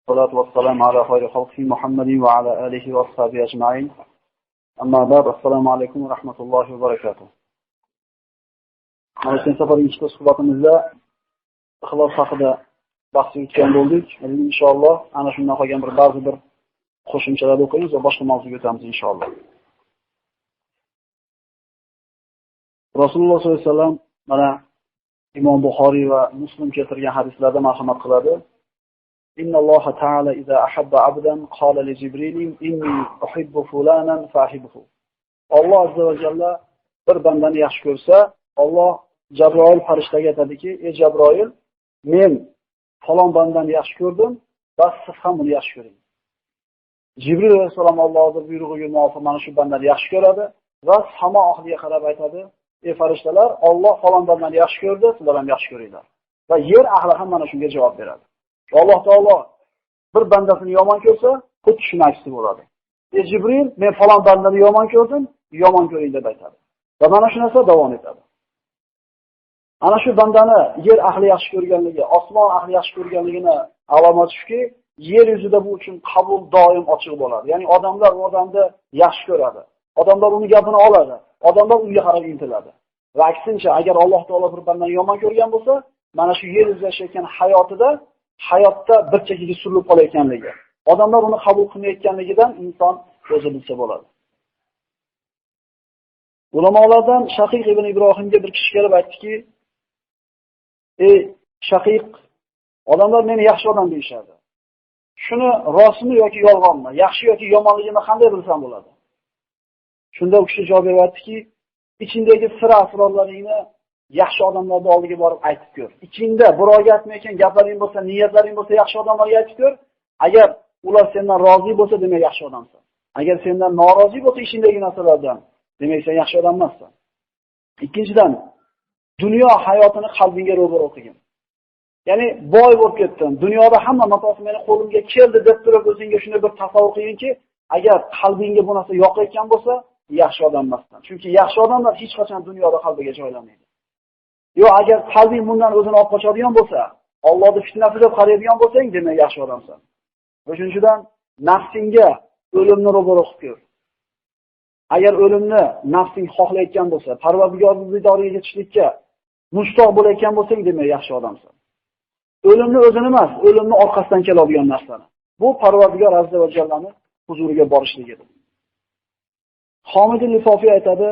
والصلاة والسلام على خير خلقه محمد وعلى آله وأصحابه أجمعين. أما بعد السلام عليكم ورحمة الله وبركاته. Mana shu safarning suhbatimizda ixlos haqida bahs yuritgan bo'ldik. Inshaalloh ana shundan qolgan ba'zi bir qo'shimchalar o'qiymiz va boshqa mavzuga o'tamiz inshaalloh. Rasululloh sollallohu alayhi vasallam mana Imom Buxoriy va Muslim keltirgan hadislarda marhamat qiladi. Innalloha ta'ala iza ahabba 'abdan qala li Jibril inni uhibbu fulanan fa'hibhu. Alloh azza va jalla bir bandani yaxshi ko'rsa, Alloh Jabroil farishtaga aytadiki: "Ey Jabroil, men falon bandani yaxshi ko'rdim va siz ham uni yaxshi ko'ring." Jibril alayhisalom Allohning buyrug'iga muvofiq mana shu bandani yaxshi ko'radi va samo ahliga qarab aytadi: "Ey farishtalar, Alloh falon bandani yaxshi ko'rdi, sizlar ham yaxshi ko'ringlar." Va yer ahli ham mana shunga javob beradi. Alloh taolo bir bandasini yomon ko'rsa, xuddi shuni aksi bo'ladi. Ey Jibril, men falon bandani yomon ko'rdim, yomon ko'ring deb aytadi. Va mana shu narsa davom etadi. Ana shu bandani yer ahli yaxshi ko'rganligi, osmon ahli yaxshi ko'rganligini alomati shuki, yer yuzida bu uchun qabul doim ochiq bo'ladi. Ya'ni odamlar u odamni yaxshi ko'radi. Odamlar uni gapini oladi. Odamlar unga qarab intiladi. Va aksincha, agar Alloh taolo bir bandani yomon ko'rgan bo'lsa, mana shu yer yuzida yashayotgan hayotda bir chekkaga surilib qolayotganligi, odamlar uni qabul qilmayotganligidan inson o'zi bilsa bo'ladi. Ulamolardan Shaqiq ibn Ibrohimga bir kishi kelib aytdiki: "Ey Shaqiq, odamlar meni yaxshi odam deyshadi. Shuni rostmi yoki yolg'onmi, yaxshi yoki yomonligini qanday bilsam bo'ladi?" Shunda u kishi javob beribdiki: "Ichingdagi sir-asrorlaringni yaxshi odamlarning oldiga borib aytib ko'r. Ichingda birovga aytmayotgan gaplaring bo'lsa, niyatlaring bo'lsa, yaxshi odamlarga aytib ko'r. Agar ular sendan rozi bo'lsa, demak yaxshi odamsan. Agar sendan norozi bo'lsa ishingdagi narsalardan, demak sen yaxshi odam emassan." Ikkinchidan, dunyo hayotini qalbingga ro'baro qilgin. Ya'ni boy bo'lib ketdim, dunyoda hamma matosi meni qo'limga keldi deb turib o'zingga shunday bir tasavvur qilginki, agar qalbingga bu narsa yoqayotgan bo'lsa, yaxshi odam emassan. Chunki yaxshi odamlar hech qachon dunyoda qalbiga joylanmaydi. Yo, agar qalbing bundan o'zini olib qochadigan bo'lsa, Allohning fitnasi deb qaraydigan bo'lsang, demak yaxshi odamsan. Uchinchidan, nafsingga o'limni ro'baro qilib ko'r. Agar o'limni nafsing xohlayotgan bo'lsa, Parvardigorning didoriga yetishlikka mushtoq bo'layotgan bo'lsang, demak yaxshi odamsan. O'limni o'zini emas, o'limni orqasidan keladigan narsani. Bu Parvardigor azza va jallaning huzuriga borishligidir. Homid al-Lifofiy aytadi: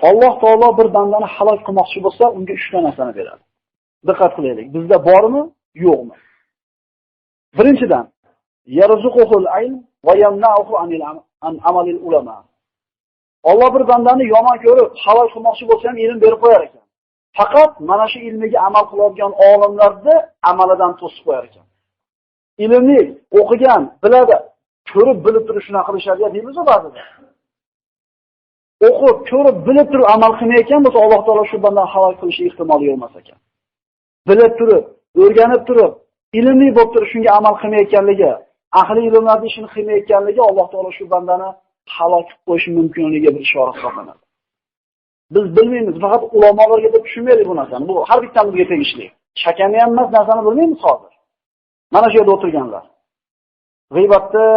Alloh taolo bir bandani halok qilmoqchi bo'lsa, unga 3 ta narsani beradi. Diqqat qilaylik. Bizda bormi, yo'qmi? Birinchidan, yarzuquhul ilm va yamna'uhu an amalil ulama. Alloh bir bandani yomon ko'rib, halok qilmoqchi bo'lsa ham ilm berib qo'yar ekan. Faqat mana shu ilmiga amal qiladigan olimlarni amalidan to'sib qo'yar ekan. Ilmni o'qigan, biladi, ko'rib bilib turib shuna qilishadi deymiz-ku ba'zida. O'qib, ko'rib, bilib turib amal qilmayotgan bo'lsa, Alloh taolo shu bandani halok qilishi ehtimoli yo'q ekan. Bilib turib, o'rganib turib, ilmli bo'lib turib shunga amal qilmayotganligi, ahli ilmlarning ishini qilmayotganligi Alloh taolo shu bandani halok qilib qo'yishi mumkinligiga bir ishora hisoblanadi. Biz bilmaymiz, faqat ulamolarga deb tushunmaylik bu narsani. Bu har bittamizga tegishli. Shakani ham emas, narsani bilmaymiz hozir. Mana shu yerda o'tirganlar. G'iybatni,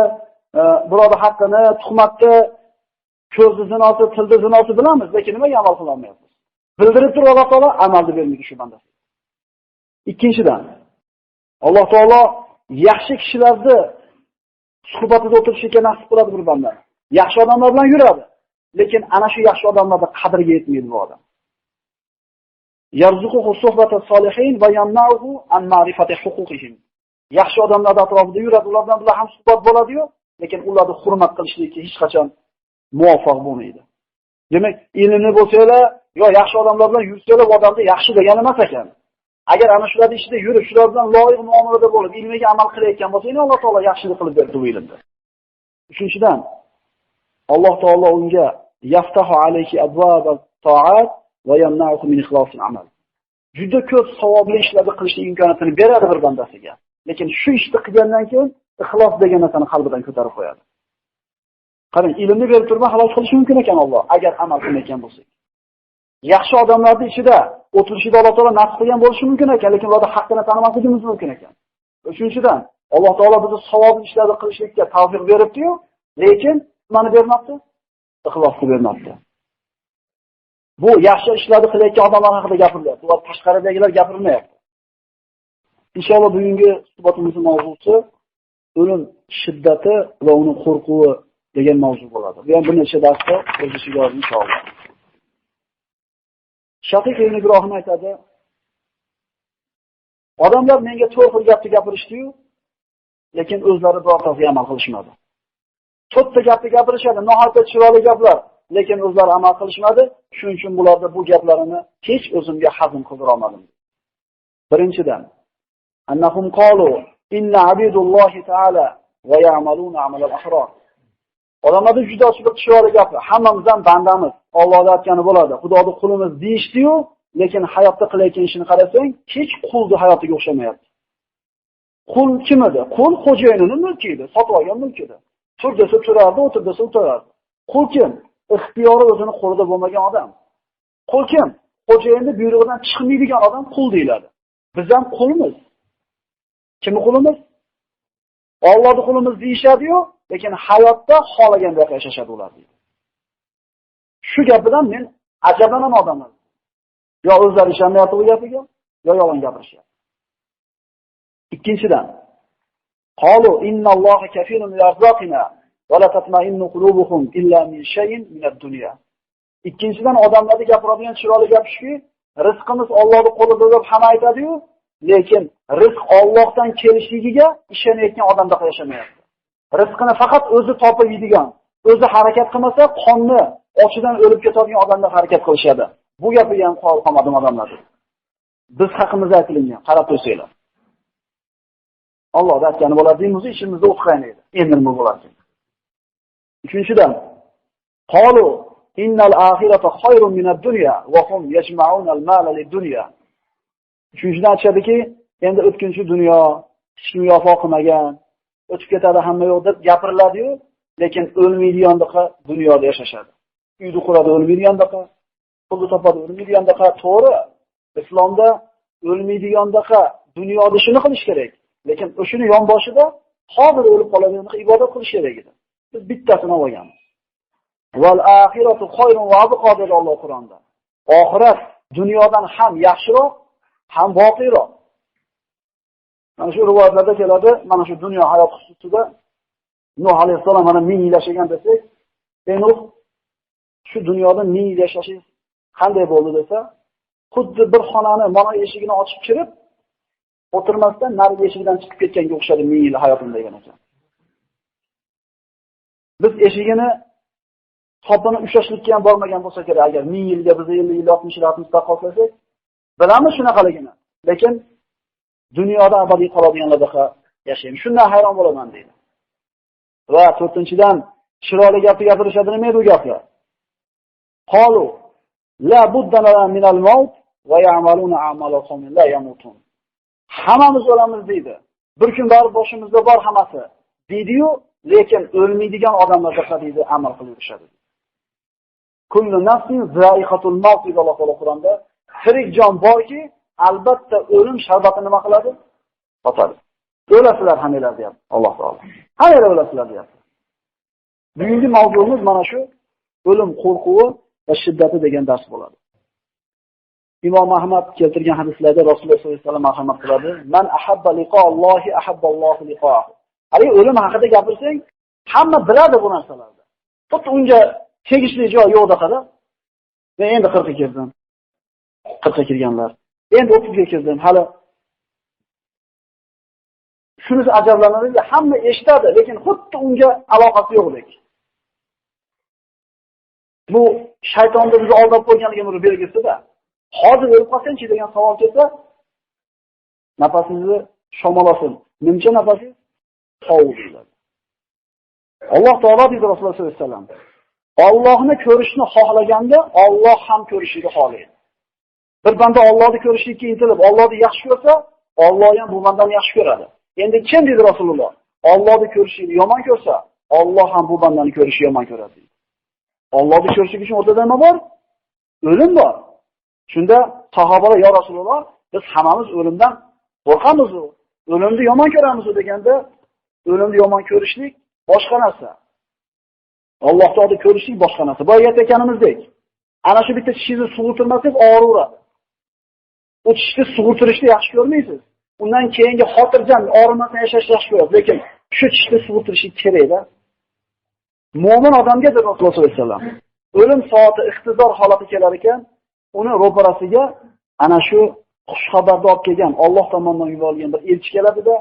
birovning haqqini, tuhmatni, ko'zni zinosi, tilni zinosi bilamiz, lekin nimaga amal qila olmayapmiz? Bildirib turib Alloh taolo amalni bermaydi shu bandasiga. Ikkinchidan, Alloh taolo yaxshi kishilarni suhbatida o'tirishga nasib qiladi bir bandani. Yaxshi odamlar bilan yuradi, lekin ana shu yaxshi odamlarning qadriga yetmaydi bu odam. Yarzuquhu suhbatas solihin va yamna'uhu an ma'rifati huquqihim. Yaxshi odamlar atrofida yuradi, ulardan bilan ham suhbat bo'ladi-yu, lekin ularni hurmat qilishlikka hech qachon muvaffaq bo'lmaydi. Demak, ilmli bo'lsalar, yo yaxshi odamlar bilan yursalar, odamni yaxshi degani emas ekan. Agar ana shularning ichida yurib, shular bilan loyiq muomalada bo'lib, ilmiga amal qilayotgan bo'lsa, Alloh taolo yaxshilik qilib berdi bu ilmda. Uchinchidan, Alloh taolo unga yaftahu alayhi abwab at-ta'at va yamna'uhu min ikhlasil amal. Juda ko'p savobli ishlarni qilishning imkoniyatini beradi bir bandasiga. Lekin shu ishni qilgandan keyin ixlos degan narsani qalbidan ko'tarib qo'yadi. Qarang, ilmni berib turib halok qilish mumkin ekan Alloh, agar amal qilmayotgan bo'lsak. Yaxshi odamlarning ichida o'tirishida Alloh taolo nasib qilgan bo'lishi mumkin ekan, lekin ularning haqqini tanimasligimiz mumkin ekan. Uchinchidan, Alloh taolo bizni savobli ishlarni qilishlikka tavfiq beribdi-yu, lekin nimani bermabdi? Ixlosni bermabdi. Bu yaxshi ishlarni qilayotgan odamlar haqida gapirilyapti. Ular tashqaridagilar gapirilmayapti. Inshaalloh bugungi suhbatimizning mavzusi o'lim shiddati va uning qo'rquvi degan mavzu bo'ladi. Bu ham bir necha darsda o'z ichiga oladi inshaalloh. Shaqiq ibn Ibrohim aytadi: odamlar menga to'rt xil gapni gapirishdi-yu, lekin o'zlari birortasiga amal qilishmadi. To'rtta gapni gapirishadi, nihoyatda chiroyli gaplar, lekin o'zlari amal qilishmadi. Shuning uchun bularda bu gaplarini hech o'zimga hazm qildira olmadim. Birinchidan, annahum qalu inna abidullohi ta'ala va ya'maluna amal al-ahrar. Odamlarning juda bir chiroyli gapi, hammamizdan bandamiz, Allohning aytgani bo'ladi. Xudoning qulimiz deyishdi-yu, lekin hayotda qilayotgan ishini qarasang, hech qulning hayotiga o'xshamayapti. Qul kim edi? Qul xo'jayinining mulki edi, sotib olgan mulki edi. Tur desa turardi, o'tir desa o'tirardi. Qul kim? Ixtiyori o'zini qo'lida bo'lmagan odam. Qul kim? Xo'jayinning buyrug'idan chiqmaydigan odam qul deyiladi. Biz ham qulmiz. Kimning qulimiz? Allohning qulimiz deyishadi-yu, lekin hayotda xohlagandek yashashadi ular deydi. Shu gapidan men ajablanaman odamlar. Yo o'zlari ishonmayapti bu gapiga, yo yolg'on gapirishyapti. Ikkinchidan, qalu innalloha kafilun bi'arzaqina va la tatma'innu qulubuhum illa min shay'in min ad-dunya. Ikkinchidan, odamlarga gapiradigan chiroyli gap shuki, rizqimiz Allohning qo'lida deb hamma aytadi-yu, lekin rizq Allohdan kelishligiga ishonayotgan odamda yashamayapti. Rizqini faqat o'zi topib yeydigan, o'zi harakat qilmasa qonni ochidan o'lib ketadigan odamlar harakat qilishadi. Bu gapiga ham qo'l qo'ymadim odamlar. Biz haqimizda aytilgan, qarab qo'ysanglar. Alloh aytgani bo'ladi deymiz, ishimizda o'tqaynaydi. Endi nima bo'ladi? Uchinchidan, qalu innal axirata khayrun min ad-dunya wa hum yajma'una al-mala lid-dunya. Uchinchidan aytadiki, endi o'tkinchi dunyo, hech kim vafo qilmagan, o'tib ketadi hamma yo'q deb gapiriladi-yu, lekin o'lmaydigandaqa dunyoda yashashadi. Uyni quradi o'lmaydigandaqa, pulni topadi o'lmaydigandaqa, to'g'ri. Islomda o'lmaydigandaqa dunyoda shuni qilish kerak. Lekin o'shini yonboshida hozir o'lib qoladigan ibodat qilish kerak edi. Biz bittasini olganmiz. Val axiratu khayrun va abqa dedi Alloh Qur'onda. Oxirat dunyodan ham yaxshiroq, ham boqiyroq. Mana shu rivoyatlarda keladi, mana shu dunyo hayot xususida Nuh alayhisalom mana 1000 yil yashagan desak, Nuh shu dunyoda 1000 yil yashashingiz qanday bo'ldi desa, xuddi bir xonani mana eshigini ochib kirib, o'tirmasdan narigi eshikdan chiqib ketganga o'xshadi 1000 yil hayotim degan ekan. Biz eshigini topini ushlashlikka ham bormagan bo'lsa kerak, agar 1000 yilga biz 50 yil 60 yil hayotimizda qolsak, bilamiz shunaqaligini. Lekin dunyoda abadiy qoladiganlarda yashaymiz. Shundan hayron bo'laman deydi. Va to'rtinchidan, chiroyli gapni gapirishadi, nima edi bu gaplar? Qalu la buddana min al-maut va ya'maluna a'malal qawmin la yamutun. Hammamiz o'lamiz deydi. Bir kun baribir boshimizda bor hammasi deydi-yu, lekin o'lmaydigan odamlar deydi, amal qilib yurishadi. Kullu nafsin za'iqatul maut deydi Alloh taolo Qur'onda. Tirik jon borki, albatta o'lim sharbatini nima qiladi? Totadi. O'lasizlar hammalar deyapti Alloh taolo. Hammalar o'lasizlar deyapti. Bugungi mavzuimiz mana shu o'lim qo'rquvi va shiddati degan dars bo'ladi. Imom Ahmad keltirgan hadislarda Rasululloh sollallohu alayhi vasallam marhamat qiladi. Man ahabba liqa'allohi ahabballohu liqa'ahu. Hali o'lim haqida gapirsang, hamma biladi bu narsalarni. Xuddi unga tegishli joy yo'qda qada. Men endi 40 ga kirdim. 40 ga kirganlar. Endi 30 ga kirdim. Hali shunisi ajablanarli, hamma eshitadi, lekin xuddi unga aloqasi yo'qdek. Bu shaytonning bizni aldab qo'yganligini bir belgisida. Hozir o'lib qolsanchi degan savol kelsa, nafasingizni shamol olsin. Nimcha nafasingiz sovuq bo'ladi. Alloh taolo deydi Rasululloh sollallohu alayhi vasallam. Allohni ko'rishni xohlaganda Alloh ham ko'rishini xohlaydi. Bir banda Allohni ko'rishlikka intilib, Allohni yaxshi ko'rsa, Alloh ham bu bandani yaxshi ko'radi. Endi kim dedi Rasululloh? Allohni ko'rishni yomon ko'rsa, Alloh ham bu bandani ko'rishni yomon ko'radi. Allohni ko'rishlik uchun o'rtada nima bor? O'lim bor. Shunda sahobalar, "Ya Rasululloh, biz hammamiz o'limdan qo'rqamiz-ku. O'limni yomon ko'ramiz deganda, o'limni yomon ko'rishlik boshqa narsa. Allohni oldida ko'rishlik boshqa narsa. Boya aytganimizdek, ana shu bitta tishingizni sug'urtirmasangiz og'iraveradi. U tishni sug'urtirishni yaxshi ko'rmaysiz. Undan keyingi xotirjam og'rimasdan yashashni yaxshi ko'rasiz, lekin shu tishni sug'urtirish kerak-da. Mo'min odamga deb Rasululloh sollallohu alayhi vasallam o'lim soati ixtizor holati kelar ekan, uni ro'parasiga ana shu xushxabarni olib kelgan Alloh tomonidan yuborilgan bir elchi keladi-da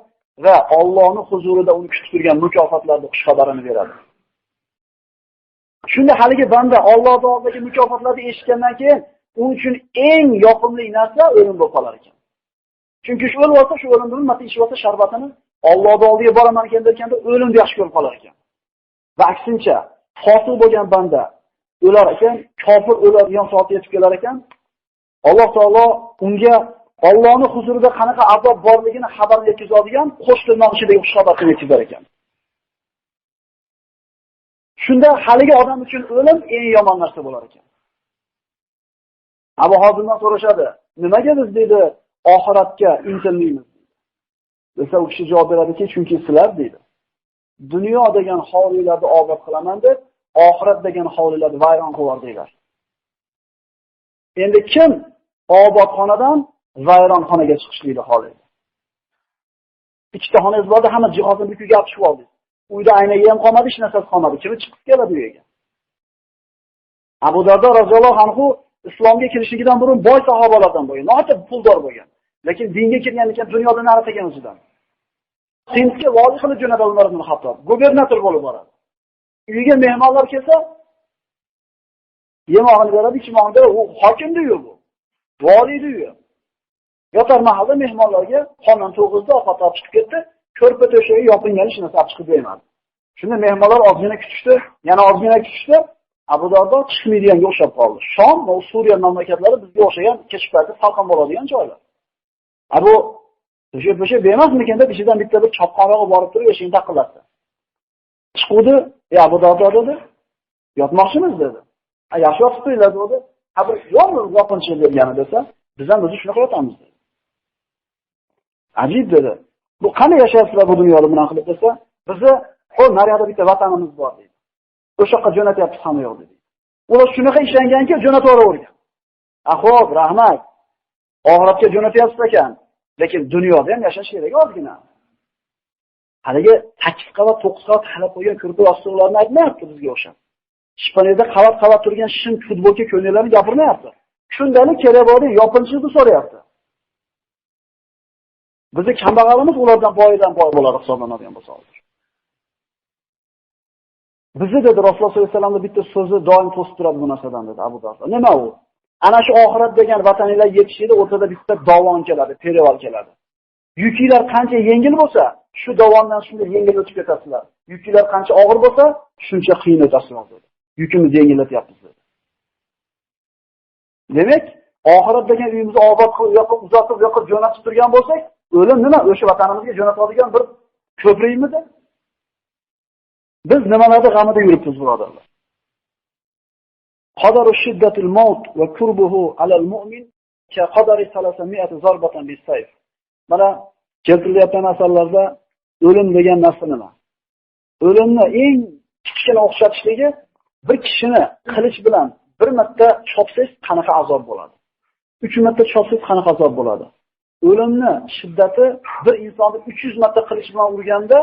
va Allohning huzurida uni kutib turgan mukofotlarning xushxabarini beradi. Shunda haligi banda Alloh taologa mukofotlarni eshitgandan keyin uning uchun eng yoqimli narsa o'lim bo'lib qolar ekan. Chunki shu o'lim bo'lsa, shu o'limni nima ichib olsa sharbatini Alloh oldiga boraman ekan deganda o'limni yaxshi ko'rib qolar ekan. Va aksincha, fosiq bo'lgan banda o'lar ekan, kofir o'ladigan soati yetib kelar ekan, Alloh taolo unga Allohning huzurida qanaqa azob borligini xabar yetkazadigan qo'sh tilmoq ichidagi xushxabarni yetkazar ekan. Shunda haligi odam uchun o'lim eng yomon narsa bo'lar ekan. Abu Hozimdan so'rashadi, nimaga biz dedi oxiratga intilmaymiz? Desa u kishi javob beradiki, chunki sizlar dedi. Dunyo degan hovlilarni obod qilaman deb, oxirat degan hovlilarni vayron qilib deylar. Endi kim obodxonadan vayronxonaga chiqishlikni xohlaydi? Ikkita xonangiz borda, hamma jihozini bukib yopishib oldi. Uyda aynaga ham qolmadi, hech narsasi qolmadi. Kim chiqib keladi uyiga? Abu Dardo roziyallohu anhu islomga kirishligidan burun boy sahobalardan bo'lgan, nohata puldor bo'lgan. Lekin dinga kirgandan keyin dunyoda nari tegan o'zidan. Hindga vali qilib jo'natadi Umar ibn Xattob, gubernator bo'lib boradi. Uyiga mehmonlar kelsa, yemog'ini beradi, ichmog'ini beradi, u hokimning uyi bu. Valiyning uyi. Yotar mahalda mehmonlarga xonani to'g'izda ovqat olib chiqib ketdi, ko'rpa to'shagiga yopingan hech narsa olib chiqib bermadi. Shunda mehmonlar ozgina kutishdi, yana ozgina kutishdi. Abu Dardo chiqmaydiganga o'xshab qoldi. Shom va Suriya mamlakatlari bizga o'xshagan kechki paytda salqin bo'ladigan joylar. Abu o'sha bermasmikan deb ichidan bitta bir chopqonroq borib turib eshikni taqillatdi. Chiqdi, Abu Dardo dedi, yotmoqchimiz dedi. Yaxshi yotibsizlar dedi. Ha bir yo'qmi yopinchi bergani desa, biz ham o'zi shunaqa yotamiz dedi. Ajib dedi. Bu qanday yashayapsizlar bu dunyoda bunaqa qilib desa, bizni qo'y naryoqda bitta vatanimiz bor dedi. O'sha yoqqa jo'natyapmiz hamma yo'q dedi. Ular shunaqa ishlanganki, jo'natib yuboravergan. Xo'p, rahmat. Oxiratga jo'natyapsiz ekan, lekin dunyoda ham yashash kerak ozgina. Haligi 8 qavat, 9 qavat halab qo'ygan kurpa ostoqlarni aytmayapti bizga o'xshab. Shpaniyada qavat-qavat turgan shin futbolka ko'ylaklarni gapirmayapti. Shundalik kerak bo'ldi, yopinchiqni so'rayapti. Bizni kambag'alimiz ulardan boydan boy bo'ladi hisoblanadigan bo'lsa. Bizni dedi Rasululloh sollallohu alayhi vasallamning bitta so'zi doim to'sib turadi bu narsadan dedi Abu Dardo. Nima u? Ana shu oxirat degan vataninglar yetishida o'rtada bitta dovon keladi, perevol keladi. Yukinglar qancha yengil bo'lsa, shu dovondan shunday yengil o'tib ketasizlar. Yukinglar qancha og'ir bo'lsa, shuncha qiyin o'tasizlar dedi. Yukimizni yengillatyapmiz dedi. Demak, oxirat degan uyimizni obod qilib, yoqib, uzatib, yoqib jo'natib turgan bo'lsak, o'lim nima? O'sha vatanimizga jo'natadigan bir ko'prikmidi? Biz nimalarda g'amida yuribmiz, birodarlar? Qadaru shiddatil maut va kurbuhu alal mu'min ka qadari 300 zarbatan bis-sayf. Mana keltirilayotgan asarlarda o'lim degan narsa nima? O'limni eng kichkina o'xshatishligi bir kishini qilich bilan bir marta chopsangiz qanaqa azob bo'ladi? 3 marta chopsangiz qanaqa azob bo'ladi? O'limni shiddati bir insonni 300 marta qilich bilan urganda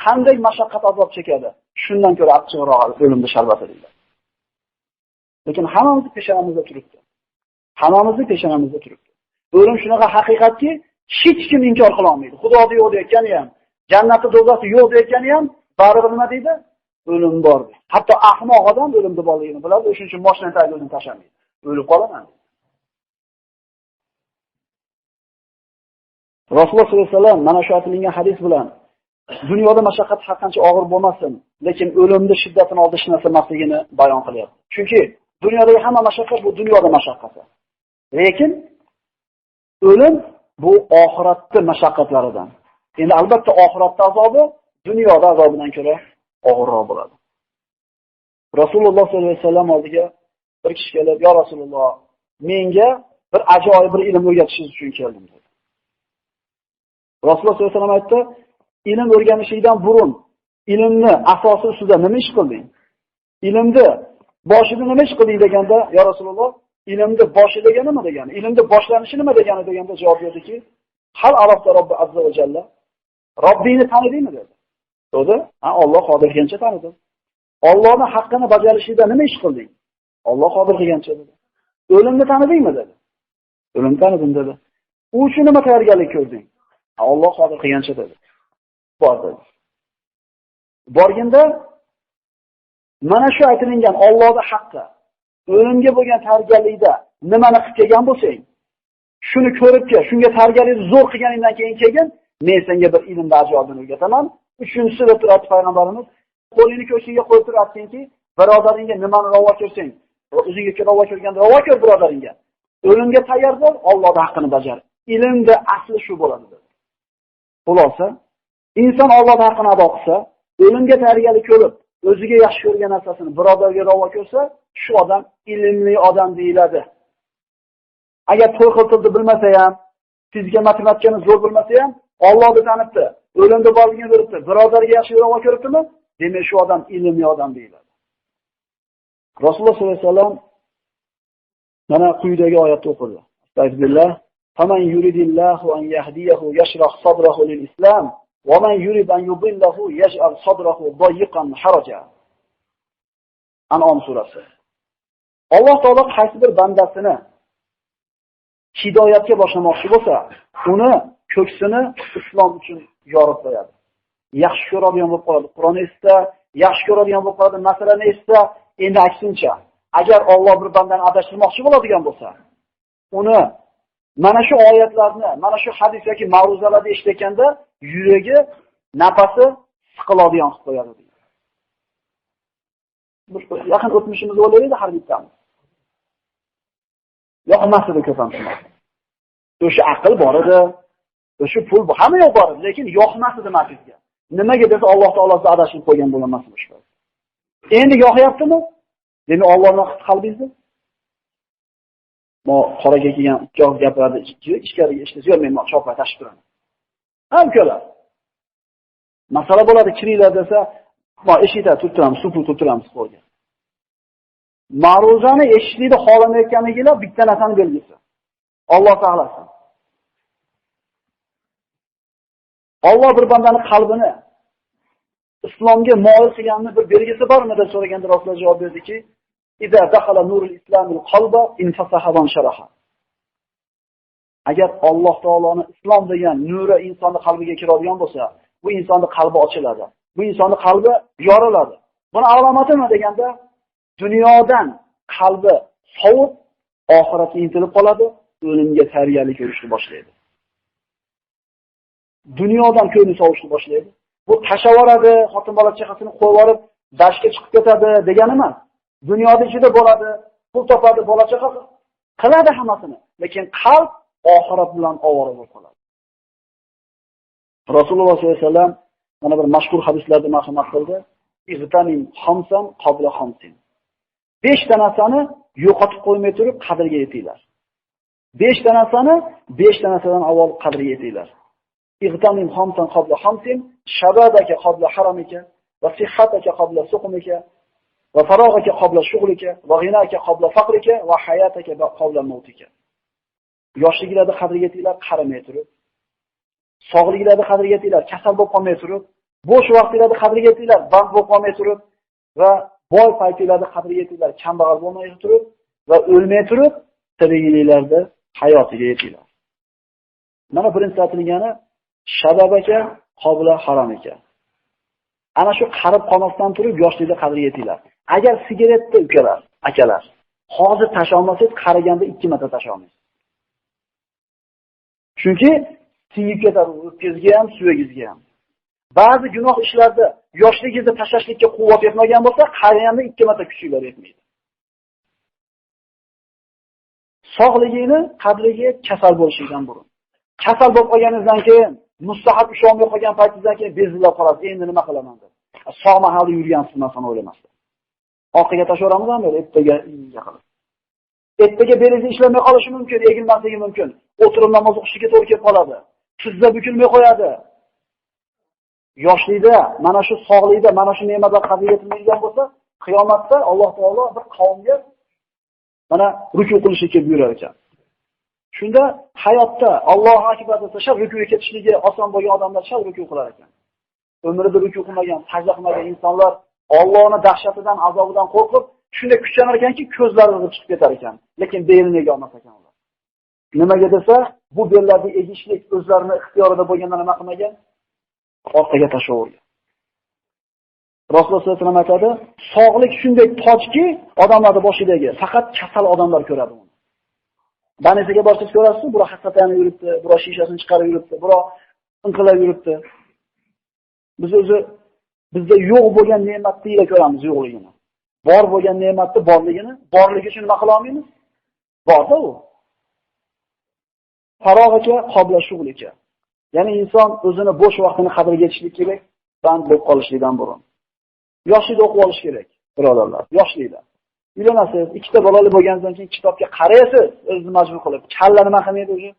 qanday mashaqqat azob chekadi? Shundan ko'ra achchiqroq o'limni sharbati deydi. Lekin hammamiz peshonamizda turibdi. Hammamiz peshonamizda turibdi. O'lim shunaqa haqiqatki, hech kim inkor qila olmaydi. Xudoning yo'q deyotgani ham, jannatda do'zaxda yo'q deyotgani ham baribir nima deydi? O'lim bor deydi. Hatto ahmoq odam o'limni borligini biladi, o'shuning uchun mashina tagidan tashlamaydi. O'lib qolaman. Rasululloh sollallohu alayhi vasallam mana shu aytilgan hadis bilan dunyoda mashaqqat har qancha og'ir bo'lmasin, lekin o'limning shiddatini oldi hech narsa emasligini bayon qilyapti. Chunki dunyodagi hamma mashaqqat bu dunyoda mashaqqati. Lekin o'lim bu oxiratning mashaqqatlaridan. Endi albatta oxiratda azobi dunyoda azobidan ko'ra og'irroq bo'ladi. Rasululloh sollallohu alayhi vasallam oldiga bir kishi kelib, "Ya Rasululloh, menga bir ajoyib bir ilm o'rgatishingiz uchun keldim" dedi. Rasululloh sollallohu alayhi vasallam aytdi, ilm o'rganishingdan burun ilmni asosi ustida nima ish qilding? Ilmni boshida nima ish qilding deganda, ya Rasululloh, ilmni boshi degani nima degani? Ilmni boshlanishi nima degani deganda javob berdiki, hal arafta robbi azza va jalla. Robbingni tanidingmi dedi. Dedi, ha, Alloh qodir qilgancha tanidim. Allohning haqqini bajarishida nima ish qilding? Alloh qodir qilgancha dedi. O'limni tanidingmi dedi. O'limni tanidim dedi. U uchun nima tayyorgarlik ko'rding? Alloh qodir qilgancha dedi. Bor dedi. Borganda mana shu aytilgan Allohning haqqi, o'limga bo'lgan tayyorgarlikda nimani qilib kelgan bo'lsang, shuni ko'ribki, shunga tayyorgarlikni zo'r qilganingdan keyin kelgin, men senga bir ilmni ajobini o'rgataman. Uchinchisi deb turadi payg'ambarimiz, qo'lingni ko'ksingga qo'yib turarkanki, birodaringga nimani ravo ko'rsang, o'zingga ravo ko'rganda ravo ko'r birodaringga. O'limga tayyor bo'l, Allohning haqqini bajar. Ilmda asli shu bo'ladi dedi. Xulosa, inson Allohning haqqini ado qilsa, o'limga tayyorgarlik ko'rib, o'ziga yaxshi ko'rgan narsasini birodarga ravo ko'rsa, shu odam ilmli odam deyiladi. Agar to'y qiltirdi bilmasa ham, fizika, matematikani zo'r bilmasa ham, Allohni tanibdi, o'limda borligini bilibdi, birodarga yaxshi ravo ko'ribdimi? Demak, shu odam ilmli odam deyiladi. Rasululloh sollallohu alayhi vasallam mana quyidagi oyatni o'qidi. Astagfirullah. Faman yuridillahu an yahdiyahu yashrah sadrahu lil-islam va man yurid an yudillahu yaj'al sadrahu dayiqan haraja. An'am surasi. Alloh taolo qaysi bir bandasini hidoyatga boshlamoqchi bo'lsa, uni ko'ksini islom uchun yorib qo'yadi. Yaxshi ko'radigan bo'lib qoladi. Qur'onni eshitsa, yaxshi ko'radigan bo'lib qoladi. Masalani eshitsa, endi aksincha, agar Alloh bir bandani adashtirmoqchi bo'ladigan bo'lsa, uni mana shu oyatlarni, mana shu hadis yoki ma'ruzalarni eshitganda yuragi, nafasi siqiladigan qilib qo'yadi. Yaqin o'tmishimizni o'ylaydi har bittamiz. Yoqmasdi ko'p ham shunday. O'sha aql bor edi, o'sha pul hamma yo'q bor edi, lekin yoqmasdi mafizga. Nimaga desa Alloh taolosi adashib qo'ygan bo'lmasmi shu. Endi yoqyaptimi? Demak Allohning qalbingizni mo qoraga kelgan ikki gaplarni ichkariga ishni yo'lmayman, chopib tashib turaman. Ham ko'lar. Masala bo'ladi, kiringlar desa, mo eshikda turib turamiz, suv turib turamiz qo'rga. Ma'ruzani eshitishni xohlamayotganligilar bitta narsani belgisi. Alloh saqlasin. Alloh bir bandaning qalbini islomga moyil qilganini bir belgisi bormi deb so'raganda Rasululloh javob berdiki, "Idza dakhala nurul islamil qalba infasaha wa sharaha." Agar Alloh taoloning islom degan nuri insonning qalbiga kiradigan bo'lsa, bu insonning qalbi ochiladi. Bu insonning qalbi yoriladi. Buni alomati nima deganda, dunyodan qalbi sovib, oxiratga intilib qoladi, o'limga tayyorgarlik ko'rishni boshlaydi. Dunyodan ko'ngli sovishni boshlaydi. Bu tashavoradi, xotin bola chaqasini qo'yib olib, dashga chiqib ketadi degani emas. Dunyoda ichida bo'ladi, pul topadi, bola chaqa qiladi hammasini, lekin qalb oxirat bilan ovora bo'lib qoladi. Rasululloh sollallohu alayhi vasallam mana bir mashhur hadislarda marhamat qildi. Ig'tanim khamsan qabla khamsin. 5 ta narsani yo'qotib qo'ymay turib qadriga yetinglar. 5 ta narsani 5 ta narsadan avval qadriga yetinglar. Ig'tanim khamsan qabla khamsin, shababaka qabla haramika, va sihhataka qabla suqmika, va farog'aka qabla shug'lika, va g'inaka qabla faqrika, va hayataka qabla mautika. Yoshligingizda qadriga yetinglar, qaramay turib. Sog'ligingizda qadriga yetinglar, kasal bo'lib qolmay turib. Bo'sh vaqtingizda qadriga yetinglar, band bo'lib qolmay turib va boy paytingizda qadriga yetinglar, kambag'al bo'lmay turib va o'lmay turib, tirikliklarda hayotiga yetinglar. Mana birinchi aytilgani shababaka qabla haramika. Ana shu qarib qolmasdan turib yoshlikda qadriga yetinglar. Agar sigaretni ukalar, akalar, hozir tashlaolmasangiz, qaraganda 2 marta tashlaolmaysiz. Chunki singib ketadi o'tkizga ham, suyagingizga ham. Ba'zi gunoh ishlarda yoshligingizda tashlashlikka quvvat yetmagan bo'lsa, qaraganda 2 marta kuchinglar yetmaydi. Sog'ligingni qadriga kasal bo'lishidan burun. Kasal bo'lib qolganingizdan keyin, mustahab ishonmay qolgan paytingizdan keyin bezilib qolasiz. Endi nima qilaman deb. Sog' mahalda yurgansiz narsani o'ylamasdan. Orqaga tashlayveramizmi? Ertaga yaqin. Ertaga beringiz ishlamay qolishi mumkin, egilmasligi mumkin. O'tirib namoz o'qishga to'g'ri kelib qoladi. tizza bukilmay qo'yadi. Yoshlikda, mana shu sog'likda, mana shu ne'matlar qadriga yetmaydigan bo'lsa, qiyomatda Alloh taolo bir qavmga mana ruku qilishga kelib yurar ekan. Shunda hayotda Allohu akbar desa, shab rukuga ketishligi oson bo'lgan odamlar shab ruku qilar ekan. Umrida ruku qilmagan, sajda qilmagan insonlar Allohning dahshatidan, azobidan qo'rqib, shunday kuchanar ekanki, ko'zlaridan chiqib ketar ekan. Lekin belini ega olmas ekan ular. Nimaga desa, bu bellarni egishlik o'zlarining ixtiyorida bo'lgandan nima qilmagan? Orqaga tashlavergan. Rasululloh sollallohu alayhi vasallam aytadi, sog'lik shunday tojki, odamlarning boshidagi faqat kasal odamlar ko'radi uni. Banesiga borsangiz ko'rasiz, bura hasatani yuribdi, bura shishasini chiqarib yuribdi, bura inqilab yuribdi. Biz o'zi bizda yo'q bo'lgan ne'matni ila ko'ramiz yo'qligini. Bor bo'lgan ne'matni borligini, borligi uchun nima qila olmaymiz? Borda u. Farog'ika qobla shug'lika. Ya'ni inson o'zini bo'sh vaqtini qadriga yetishlik kerak, band bo'lib qolishlikdan burun. Yoshlikda o'qib olish kerak, birodarlar, yoshlikda. Uylanasiz, ikkita bolali bo'lgandan keyin kitobga qaraysiz, o'zingizni majbur qilib, kalla nima qilmaydi o'zi?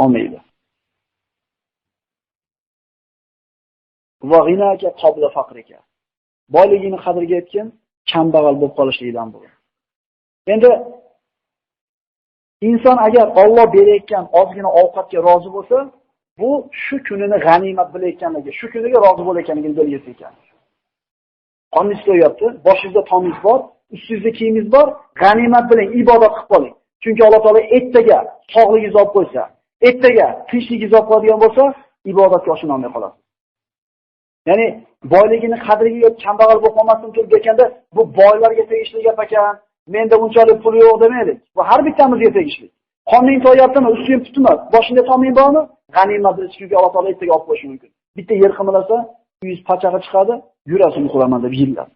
Olmaydi. Va g'inaka qobla faqrika. Boyligini qadriga yetgan, kambag'al bo'lib qolishlikdan burun. Endi inson agar Alloh berayotgan ozgina ovqatga rozi bo'lsa, bu shu kunini g'animat bilayotganligi, shu kuniga rozi bo'layotganligini belgisi ekan. Qoningiz to'yapti, boshingizda tomingiz bor, ustingizda kiyimingiz bor, g'animat bilan ibodat qilib qoling. Chunki Alloh taolo ertaga sog'ligingizni olib qo'ysa, ertaga tinchligingizni olib qo'yadigan bo'lsa, ibodatga oshinomay qolasiz. Ya'ni boyligini qadriga yetib kambag'al bo'lib qolmasdan turib dekanda, bu boylarga tegishli gap ekan. Menda bunchalik pul yo'q demaylik. Bu har bittamizga tegishli. Qoning to'yaptimi, usting tutma, boshingda toming bormi? G'animat bilish chunki Alloh taolo ertaga olib qo'yishi mumkin. Bitta yer qimirlasa, uyingiz pachag'i chiqadi, yurasiz uxlaman deb yillar.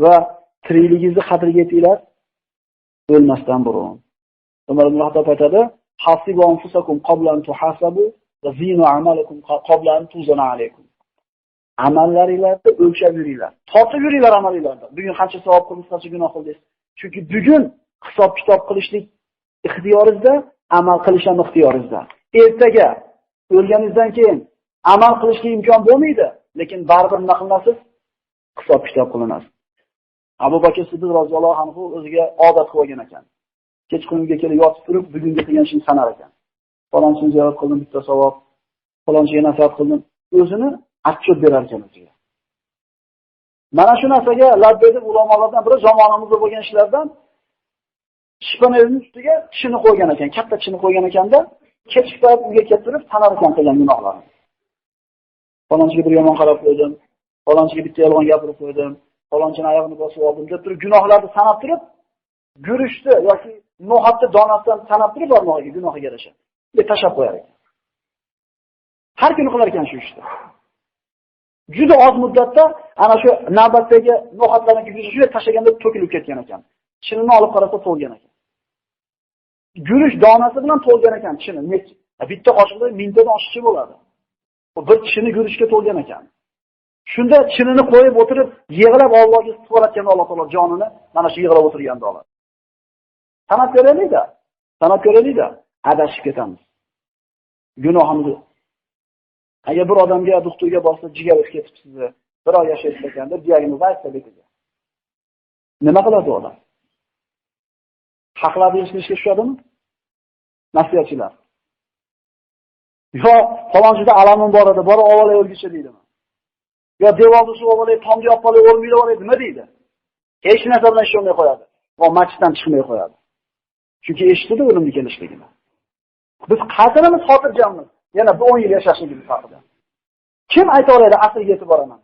Va tirikligingizni qadriga yetinglar, o'lmasdan burun. Umar ibn Xattob aytadi: "Hasibu anfusakum qabla an tuhasabu va zinu a'malakum qabla an tuzana alaykum." Amallaringizni o'lchab yuringlar. Tortib yuringlar amalingizda. Bugun qancha savob qildingiz, qancha gunoh qildingiz. Chunki bugun hisob-kitob qilishlik ixtiyoringizda, amal qilish ham ixtiyoringizda. Ertaga o'lganingizdan keyin amal qilishga imkon bo'lmaydi, lekin baribir nima qilinasiz? Hisob-kitob qilinasiz. Abu Bakr Siddiq roziyallohu anhu o'ziga odat qilgan ekan. Kechqurunga kelib yotib turib, bugunga qilgan ishini sanar ekan. Falonchini ziyorat qildim, bitta savob, falonchiga nasihat qildim. O'zini atchot berar ekan o'ziga. Mana shu narsaga labbedi ulamolardan biri zamonamizda bo'lgan ishlardan shipananing ustiga tishini qo'ygan ekan, katta tishini qo'ygan ekanda, kechki payt uyga kelib turib sanar ekan qilgan gunohlarini. Falonchiga bir yomon qarab qo'ydim, falonchiga bitta yolg'on gapirib qo'ydim, falonchini oyog'ini bosib oldim deb turib gunohlarni sanab turib, guruchni yoki no'xatni donasidan sanab turib barmog'iga gunohiga yarasha. Tashab qo'yar ekan. Har kuni qilar ekan shu ishni. Juda oz muddatda ana shu navbatdagi no'xatlarni guruchni tashlaganda to'kilib ketgan ekan. Chinini olib qarasa to'lgan ekan. Guruch donasi bilan to'lgan ekan chini. Bitta qoshiqda mingtadan oshiqcha bo'ladi. Bu bir tishini guruchga to'lgan ekan. Shunda chinini qo'yib o'tirib, yig'lab Allohga istighfar etgan Alloh taolo jonini mana shu yig'lab o'tirganda oladi. Sanab ko'raylik-da. Sanab ko'raylik-da. Adashib ketamiz. Gunohimizni. Agar bir odamga doktorga borsa, jigari ketib sizni bir oy yashaysiz ekan deb diagnoz aytsa betiga. Nima qiladi odam? Haqlarni eshitishga tushadimi? Nasihatchilar. Yo, falonchida alamim bor edi, borib ololay o'lgicha deydimi? Yo, devorni suv ololay, tomni yopolay o'lmaydi olay nima deydi? Hech narsa bilan ish olmay qo'yadi. Va masjiddan chiqmay qo'yadi. Chunki eshitdi o'limni kelishligini. Biz qadrimiz xotirjammiz. Yana bir 10 yil yashashligimiz haqida. Kim ayta oladi asrga yetib boraman?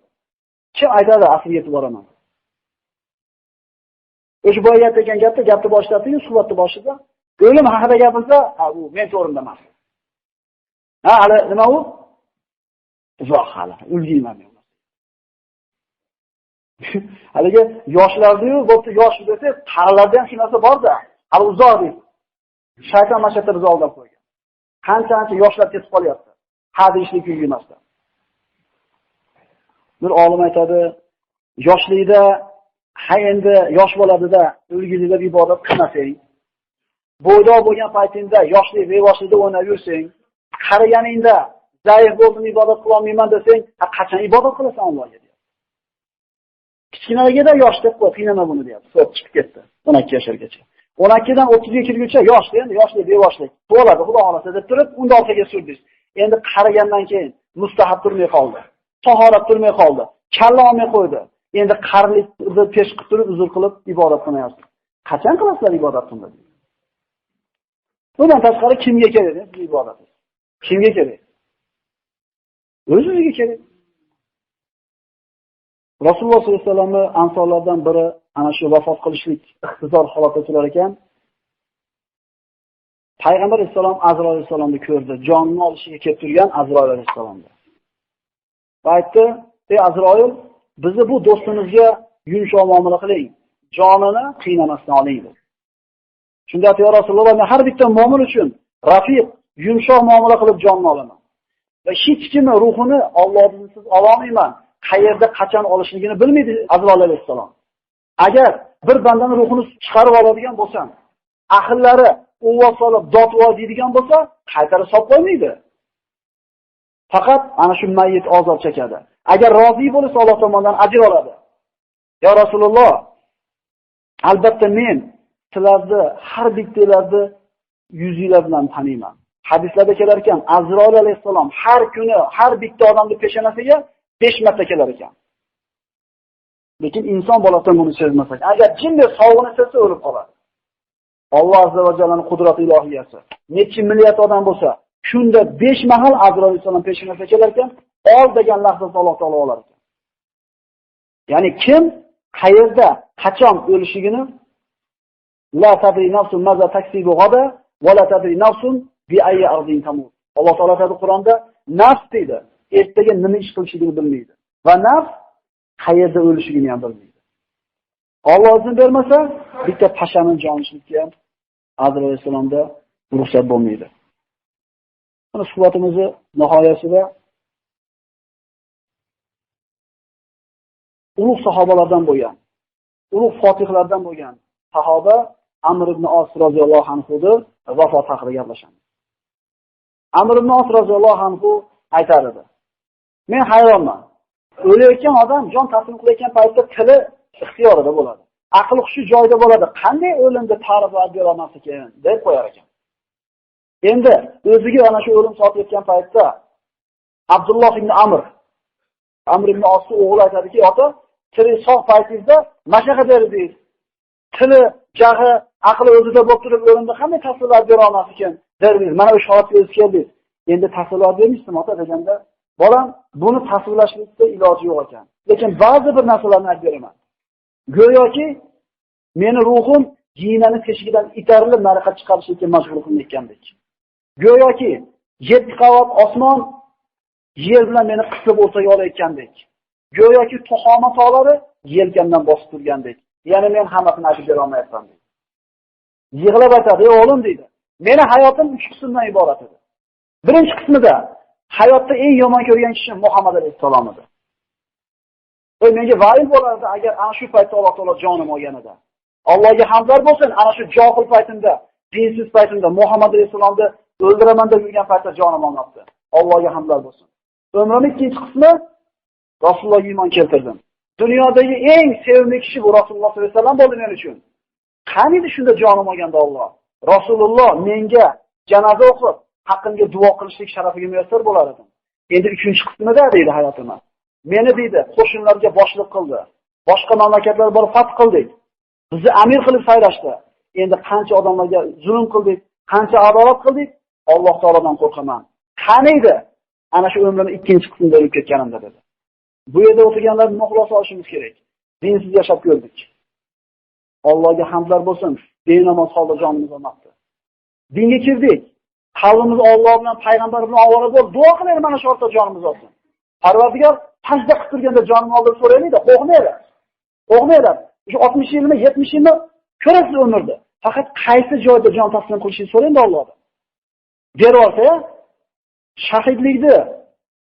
Kim aytadi asrga yetib boraman? O'sha boya aytgan gapni boshladi, suhbatni boshida o'lim haqida gapirsa, bu men to'g'rimda emas. Hali nima u? Uzoq hali, ulgiyman men. Haligi yoshlarni-yu, bo'pti yosh desa, qarilarda ham shu narsa bor-da. Hali uzoq deydi. Shayton mashatta bizni aldab qo'ygan. Qancha yoshlar ketib qolyapti. Ha deyishlik ulgiymasdan. Bir olim aytadi, yoshlikda ha endi yosh bo'ladida, o'lgilida ibodat qilmasang, bo'ydoq bo'lgan paytingda, yoshlik, bevoshlikda o'ynab yursang, qariganingda zaif bo'ldim, ibodat qila olmayman desang, qachon ibodat qilasan Allohga deyapti. Kichkinaligida yosh deb qo'y, qiynama buni deyapti. So'p chiqib ketdi 12 yoshgacha. 12 dan 30 ga kirguncha yoshda, endi yoshlik, bevoshlik bo'ladi, Xudo xolasa deb turib, unda orqaga surdingiz. Endi qarigandan keyin mustahab turmay qoldi. Tahorat turmay qoldi. Kalla olmay qo'ydi. Endi qarilikni pesh qilib turib, uzr qilib ibodat qilmayapsiz. Qachon qilasizlar ibodat bunda? Bundan tashqari kimga kerak bu ibodat? Kimga kerak? O'ziga kerak. Rasululloh sollallohu alayhi vasallamning ansorlardan biri ana shu vafot qilishlik ixtizor holatda turar ekan, Payg'ambar alayhisalom Azroil alayhisalomni ko'rdi. Jonini olishiga kelib turgan Azroil alayhisalomni. Va aytdi: "Ey Azroil, bizni bu do'stimizga yumshoq muomala qiling. Jonini qiynamasdan oling." dedi. Shunda aytdi: "Ya Rasululloh, men har bitta mu'min uchun rafiq, yumshoq muomala qilib jonni olaman. Va hech kimni ruhini Allohdan siz ola olmayman. Qayerda qachon olishligini bilmaydi Azroil alayhisalom. Agar bir bandani ruhini chiqarib oladigan bo'lsam, ahllari o'va solib dotvo deydigan bo'lsa, qaytarib solib qo'ymaydi. Faqat ana shu mayyit azob chekadi. Agar rozi bo'lsa Alloh tomonidan ajr oladi. Ya Rasululloh, albatta men sizlarni har bittalarni yuzinglar bilan taniyman. Hadislarda kelar ekan, Azroil alayhisalom har kuni har bitta odamning peshonasiga 5 marta kelar ekan. Lekin inson bolasi buni sezmas ekan. Agar jinni sog'ini sezsa o'lib qoladi. Alloh azza va jallaning qudrati ilohiyasi. Necha milliard odam bo'lsa, shunda 5 mahal Azroil alayhisalom peshonasiga kelar ekan, ol degan lahzada Alloh taolo olar ekan. Ya'ni kim qayerda, qachon o'lishligini la tadri nafsun maza taksibu g'ada va la tadri nafsun bi ayyi ardin tamut. Alloh taolo aytadi Qur'onda, nafs deydi, ertaga nima ish qilishligini bilmaydi va nafs qayerda o'lishligini ham bilmaydi. Alloh izn bermasa, bitta pashaning jonishlikka ham Azroil alayhisalomda ruxsat bo'lmaydi. Mana suhbatimizni nihoyasida ulug' sahobalardan bo'lgan, ulug' fotihlardan bo'lgan sahoba Amr ibn Os roziyallohu anhuning vafot haqida gaplashamiz. Amr ibn Os roziyallohu anhu aytar edi: "Men hayronman. O'layotgan odam jon taslim qilayotgan paytda tili ixtiyorida bo'ladi. Aql hushi joyida bo'ladi. Qanday o'limda ta'riflab bera olmas ekan?" deb qo'yar ekan. Endi o'ziga ana shu o'lim soat yetgan paytda Abdulloh ibn Amr ibn Osning o'g'li aytadiki: "Ota, tili sog' paytingizda mashaqa berdingiz. Tili, jag'i, aqli o'zida bo'lib turib o'limda qanday tasvirlab bera olmas ekan?" derdingiz. Mana o'sha holatga o'z keldingiz. Endi tasvirlab bermisizmi ota deganda, bolam, buni tasvirlashlikda iloji yo'q ekan. Lekin ba'zi bir narsalarni aytib beraman. Go'yoki meni ruhim jinani teshigidan itarilib nariga chiqarishga majbur qilinayotgandek. Go'yoki 7 qavat osmon yer bilan meni qisib o'rtaga olayotgandek. Go'yoki Tuhoma tog'lari yelkamdan bosib turgandek. Ya'ni men hammasini aytib bera olmayapman deydi. Yig'lab aytadi: "Ey o'g'lim," deydi, "meni hayotim 3 qismdan iborat edi. Birinchi qismida hayotda eng yomon ko'rgan kishim Muhammad alayhisalom edi. Menga va'id bo'lardi agar ana shu paytda Alloh taolo jonim olganida. Allohga hamdlar bo'lsin, ana shu johil paytimda, dinsiz paytimda Muhammad alayhisalomni o'ldiraman deb yurgan paytda jonim olmabdi. Allohga hamdlar bo'lsin. Umrimning ikkinchi qismi Rasulullohga iymon keltirdim. Dunyodagi eng sevimli kishi bu Rasululloh sollallohu alayhi vasallam bo'ldi men uchun. Qaniydi shunda jonim olganda Alloh, Rasululloh menga janoza o'qib, haqqimga duo qilishlik sharafiga muyassar bo'lar edim. Endi 3-chi qismida deydi hayotimda. Meni deydi qo'shinlarga boshliq qildi. Boshqa mamlakatlarga borib fath qildik. Bizni amir qilib saylashdi. Endi qancha odamlarga zulm qildik, qancha adolat qildik, Alloh taolodan qo'rqaman. Qaniydi ana shu umrimning 2-chi qismida o'tib ketganimda dedi. Bu yerda o'tirganlar muxlos olishimiz kerak. Dinsiz yashab ko'rdik. Allohga hamdlar bo'lsin, benamoz holda jonimiz olmabdi. Dinga kirdik. Qalbimiz Alloh bilan, payg'ambar bilan ovora bo'lib, duo qilaylik mana shu orta jonimiz olsin. Parvardigor sajda qilib turganda jonim oldi so'raylik-da, qo'rqmaydi. Qo'rqmaydi. Shu 60 yilmi, 70 yilmi ko'rasiz umrda. Faqat qaysi joyda jon taslim qilishingizni so'raydi Allohdan. Berorsa, shahidlikni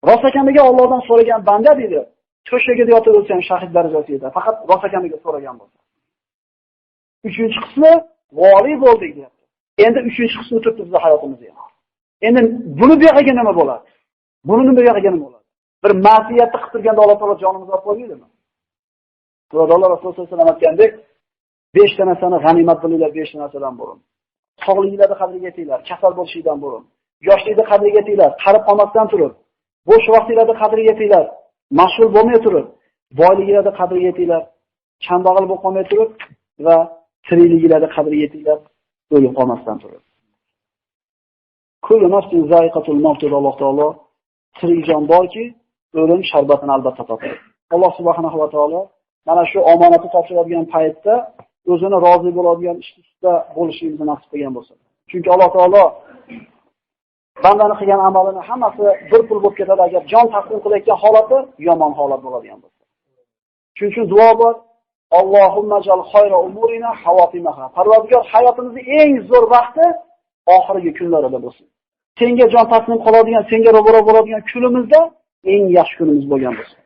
rosakamiga Allohdan so'ragan banda deydi. To'shagida yotib o'lsa ham shahid darajasida. Faqat rosakamiga so'ragan bo'lsa. 3-chi qismi vali bo'ldik deyapti. Endi 3-qismi o'tibdi bizning hayotimizga. Endi buni bu yoqqa nima bo'ladi? Buni bu yoqqa nima bo'ladi? Bir ma'siyatni qilib turganda Alloh taolo jonimizni olib qo'ymaydimi? Rasululloh sollallohu alayhi vasallam aytgandek, 5 ta narsani g'animat bilinglar, 5 ta narsadan burun. Sog'ligingizga qadriga yetinglar, kasal bo'lishingizdan burun. Yoshlikda qadriga yetinglar, qarib qolmasdan turib. Bo'sh vaqtingizda qadriga yetinglar, mashg'ul bo'lmay turib. Boyligingizda qadriga yetinglar, kambag'al bo'lib qolmay turib va tirikligingizda qadriga yetinglar, o'lib qolmasdan turib. Kullu nafsin za'iqatul maut dedi Alloh taolo. Tirik jon borki, o'lim sharbatini albatta totadi. Alloh subhanahu va taolo mana shu omonatni topshiradigan paytda o'zini rozi bo'ladigan ish ustida bo'lishimizni nasib qilgan bo'lsin. Chunki Alloh taolo bandani qilgan amalini hammasi bir pul bo'lib ketadi agar jon taqdim qilayotgan holati yomon holat bo'ladigan bo'lsa. Shuning uchun duo bor. Allohumma jal khayra umurina hawatimaha. Parvardigor hayotimizning eng zo'r vaqti oxirgi kunlarida bo'lsin. Senga jon taslim qiladigan, senga ro'baro bo'ladigan kunimizda eng yaxshi kunimiz bo'lgan bo'lsin.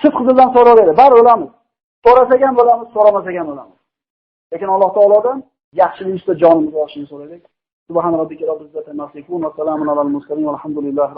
Sidqizdan so'raydi, bari o'lamiz. So'rasak ham bo'lamiz, so'ramasak ham bo'lamiz. Lekin Alloh taolodan yaxshilik ustida jonimizni olishini so'raylik. Subhan robbika robbil izzati amma yasifun va salamun alal mursalin valhamdulillah.